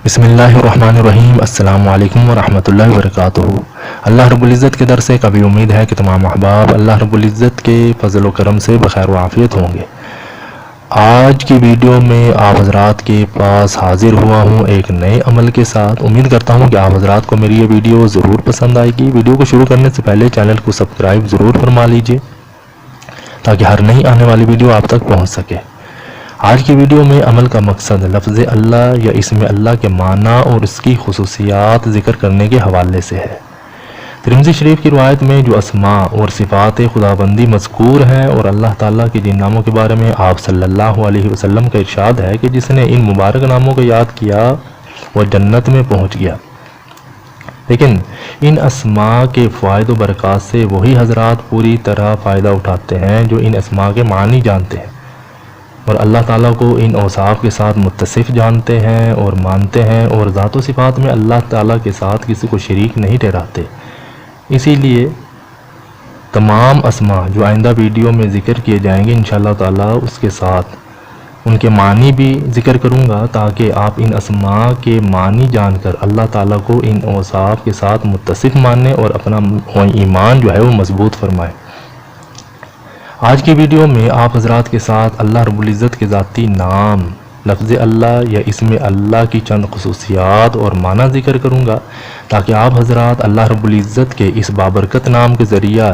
بسم اللہ الرحمن الرحیم۔ السلام علیکم ورحمۃ اللہ وبرکاتہ۔ اللہ رب العزت کے در سے کبھی امید ہے کہ تمام احباب اللہ رب العزت کے فضل و کرم سے بخیر و عافیت ہوں گے۔ آج کی ویڈیو میں آپ حضرات کے پاس حاضر ہوا ہوں ایک نئے عمل کے ساتھ۔ امید کرتا ہوں کہ آپ حضرات کو میری یہ ویڈیو ضرور پسند آئے گی۔ ویڈیو کو شروع کرنے سے پہلے چینل کو سبسکرائب ضرور فرما لیجئے تاکہ ہر نئی آنے والی ویڈیو آپ تک پہنچ سکے۔ آج کی ویڈیو میں عمل کا مقصد لفظ اللہ یا اسم اللہ کے معنی اور اس کی خصوصیات ذکر کرنے کے حوالے سے ہے۔ ترمذی شریف کی روایت میں جو اسماء اور صفات خداوندی مذکور ہیں اور اللہ تعالیٰ کے جن ناموں کے بارے میں آپ صلی اللہ علیہ وسلم کا ارشاد ہے کہ جس نے ان مبارک ناموں کو یاد کیا وہ جنت میں پہنچ گیا۔ لیکن ان اسماء کے فوائد و برکات سے وہی حضرات پوری طرح فائدہ اٹھاتے ہیں جو ان اسماء کے معنی جانتے ہیں اور اللہ تعالیٰ کو ان اوصاف کے ساتھ متصف جانتے ہیں اور مانتے ہیں اور ذات و صفات میں اللہ تعالیٰ کے ساتھ کسی کو شریک نہیں ٹھہراتے۔ اسی لیے تمام اسماء جو آئندہ ویڈیو میں ذکر کیے جائیں گے انشاءاللہ تعالیٰ اس کے ساتھ ان کے معنی بھی ذکر کروں گا تاکہ آپ ان اسماء کے معنی جان کر اللہ تعالیٰ کو ان اوصاف کے ساتھ متصف مانیں اور اپنا ایمان جو ہے وہ مضبوط فرمائیں۔ آج کی ویڈیو میں آپ حضرات کے ساتھ اللہ رب العزت کے ذاتی نام لفظ اللہ یا اسم اللہ کی چند خصوصیات اور معنی ذکر کروں گا تاکہ آپ حضرات اللہ رب العزت کے اس بابرکت نام کے ذریعہ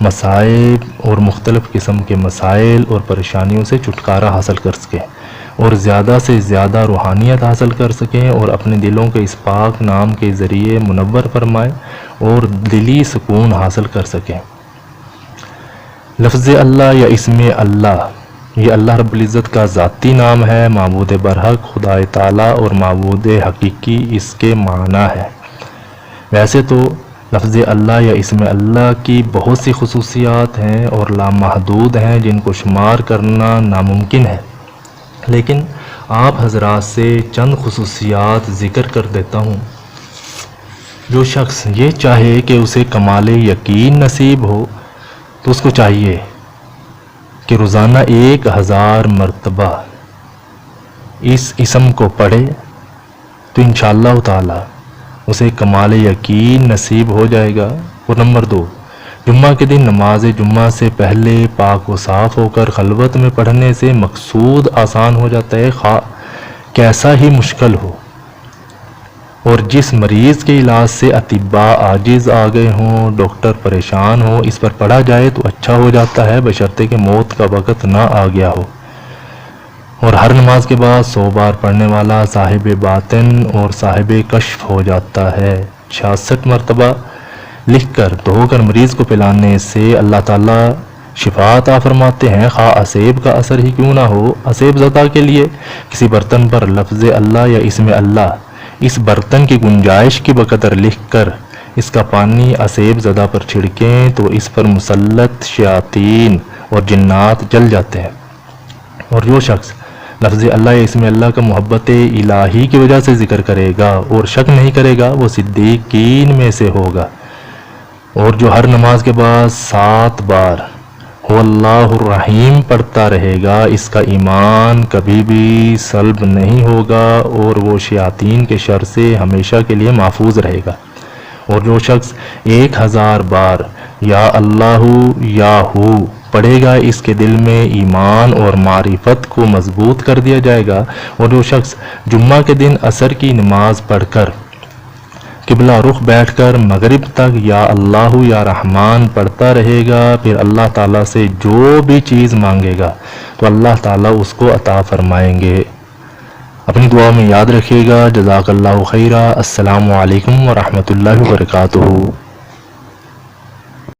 مصائب اور مختلف قسم کے مسائل اور پریشانیوں سے چھٹکارا حاصل کر سکیں اور زیادہ سے زیادہ روحانیت حاصل کر سکیں اور اپنے دلوں کے اس پاک نام کے ذریعے منور فرمائیں اور دلی سکون حاصل کر سکیں۔ لفظ اللہ یا اسم اللہ یہ اللہ رب العزت کا ذاتی نام ہے۔ معبود برحق خدا تعالیٰ اور معبود حقیقی اس کے معنی ہے۔ ویسے تو لفظ اللہ یا اسم اللہ کی بہت سی خصوصیات ہیں اور لامحدود ہیں جن کو شمار کرنا ناممکن ہے، لیکن آپ حضرات سے چند خصوصیات ذکر کر دیتا ہوں۔ جو شخص یہ چاہے کہ اسے کمال یقین نصیب ہو تو اس کو چاہیے کہ روزانہ 1000 مرتبہ اس اسم کو پڑھے تو انشاءاللہ تعالی اسے کمال یقین نصیب ہو جائے گا۔ اور نمبر 2، جمعہ کے دن نماز جمعہ سے پہلے پاک و صاف ہو کر خلوت میں پڑھنے سے مقصود آسان ہو جاتا ہے، خواہ کیسا ہی مشکل ہو۔ اور جس مریض کے علاج سے اطباء عاجز آ گئے ہوں، ڈاکٹر پریشان ہو، اس پر پڑھا جائے تو اچھا ہو جاتا ہے بشرطے کہ موت کا وقت نہ آ گیا ہو۔ اور ہر نماز کے بعد 100 بار پڑھنے والا صاحب باطن اور صاحب کشف ہو جاتا ہے۔ 66 مرتبہ لکھ کر دھو کر مریض کو پلانے سے اللہ تعالیٰ شفا عطا فرماتے ہیں، خواہ اسیب کا اثر ہی کیوں نہ ہو۔ اسیب زدہ کے لیے کسی برتن پر لفظ اللہ یا اسم اللہ اس برتن کی گنجائش کی بقدر لکھ کر اس کا پانی اسیب زدہ پر چھڑکیں تو اس پر مسلط شیاطین اور جنات جل جاتے ہیں۔ اور جو شخص لفظ اللہ یا اسم اللہ کا محبت الہی کی وجہ سے ذکر کرے گا اور شک نہیں کرے گا وہ صدیقین میں سے ہوگا۔ اور جو ہر نماز کے بعد 7 بار هو اللہ الرحیم پڑھتا رہے گا اس کا ایمان کبھی بھی سلب نہیں ہوگا اور وہ شیاطین کے شر سے ہمیشہ کے لیے محفوظ رہے گا۔ اور جو شخص 1000 بار یا اللہ یا ہو پڑھے گا اس کے دل میں ایمان اور معرفت کو مضبوط کر دیا جائے گا۔ اور جو شخص جمعہ کے دن عصر کی نماز پڑھ کر قبلہ رخ بیٹھ کر مغرب تک یا اللہ یا رحمان پڑھتا رہے گا پھر اللہ تعالیٰ سے جو بھی چیز مانگے گا تو اللہ تعالیٰ اس کو عطا فرمائیں گے۔ اپنی دعا میں یاد رکھیے گا۔ جزاک اللہ خیرہ۔ السلام علیکم ورحمۃ اللہ وبرکاتہ۔